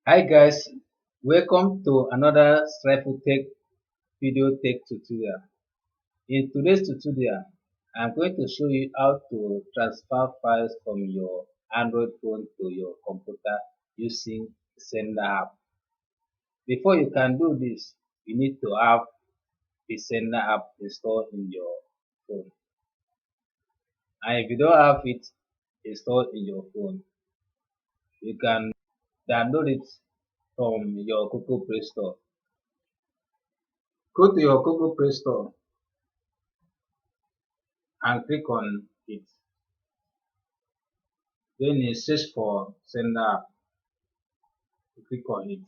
Hi guys, welcome to another Strife Tech video tech tutorial. In today's tutorial, I'm going to show you how to transfer files from your Android phone to your computer using Xender app. Before you can do this, you need to have the Xender app installed in your phone. And if you don't have it installed in your phone, you can download it from your Google Play Store. Go to your Google Play Store and click on it. Then you search for Xender app. You click on it.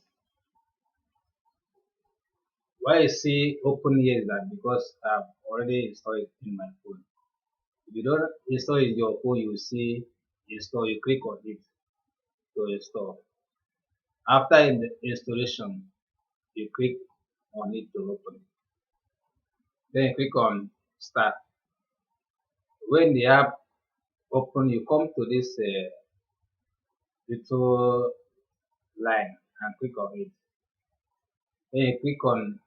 Why I say open here is that because I've already installed it in my phone. If you don't install it in your phone, you see install. You click on it to install. After the installation, you click on it to open it. Then you click on start. When the app open, you come to this little line and click on it. Then you click on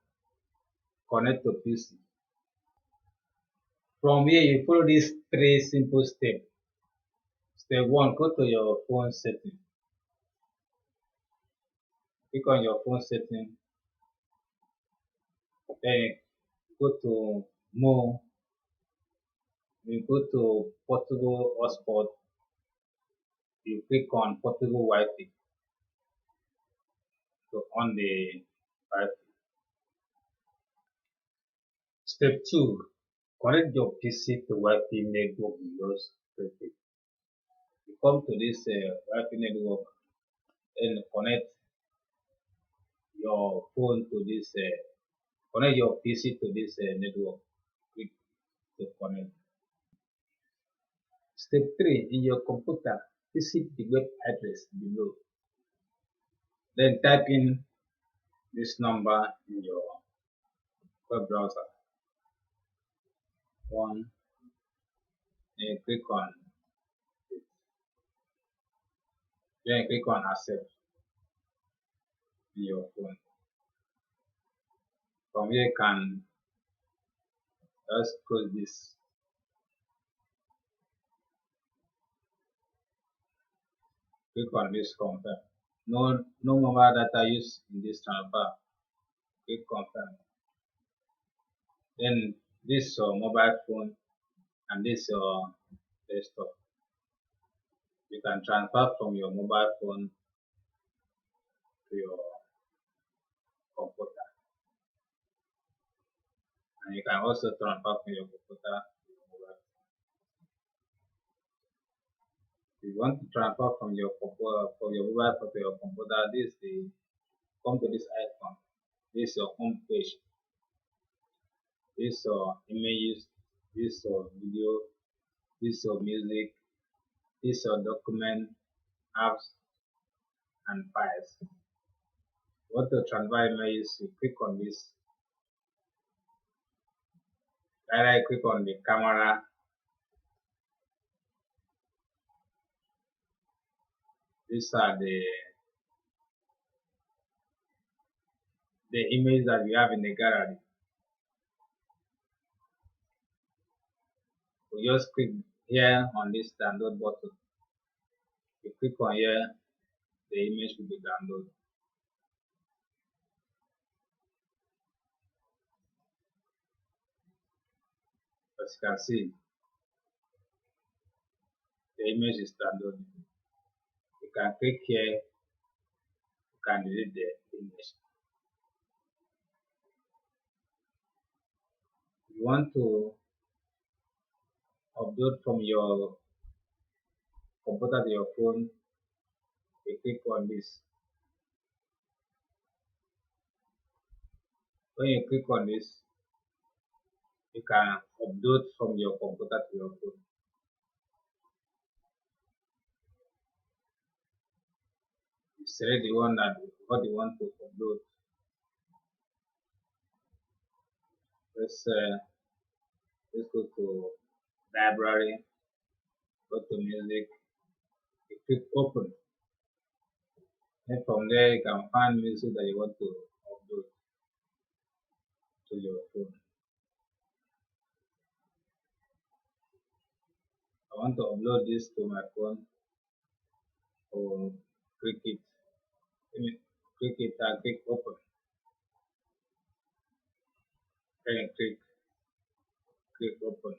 connect to PC. From here, you follow these three simple steps. Step 1, go to your phone setting. Click on your phone setting. Then go to more. You go to portable hotspot. You click on portable Wi-Fi to on the Wi-Fi. Step 2, connect your PC to Wi-Fi network in those traffic. You come to this Wi-Fi network and connect your phone to this connect your PC to this network. Click to connect. Step 3, in your computer, visit the web address below. Then type in this number in your web browser. 1 and click on it. Then click on accept in your phone. From here you can just close this. Click on this confirm. No mobile data used in this transfer. Click confirm. Then this your mobile phone and this your desktop. You can transfer from your mobile phone to your computer, and you can also transfer from your computer to your mobile. If you want to transfer from your computer from your mobile phone to your computer, this the come to this icon. This is your home page. This your images. This your video. This your music. This your document, apps, and files. Want to transfer images? You click on this. Either click on the camera. These are the images that we have in the gallery. We just click here on this download button. You click on here, the image will be downloaded. As you can see, the image is downloaded. You can click here, you can delete the image. If you want to upload from your computer to your phone, you click on this. When you click on this, you can upload from your computer to your phone. You select the one that what you want to upload. Let's go to library, go to music, you click open. And from there, you can find music that you want to upload to your phone. I want to upload this to my phone or click it. Let me click it and click open. Then click open.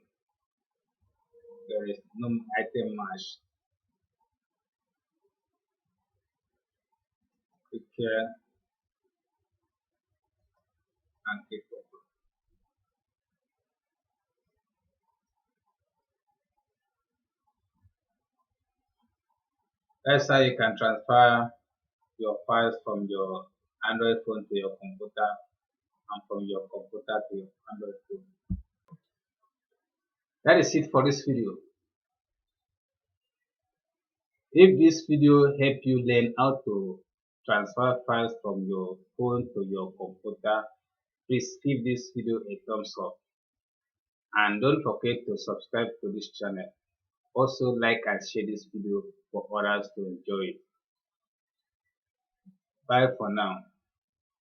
There is no item match. Click here and click open. That's how you can transfer your files from your Android phone to your computer and from your computer to your Android phone. That is it for this video. If this video helped you learn how to transfer files from your phone to your computer, please give this video a thumbs up and don't forget to subscribe to this channel. Also like and share this video for others to enjoy it. Bye for now.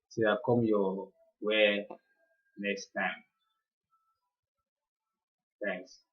See I come your way next time. Thanks.